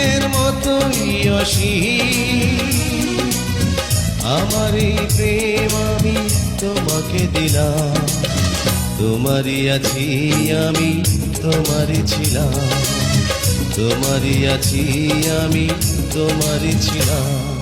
ফুলের মতোই অসীম। আমার এই প্রেম আমি তোমাকে দিলাম, তোমারই আছি আমি, তোমারই ছিলাম, তোমারই আছি আমি, তোমারই ছিলাম।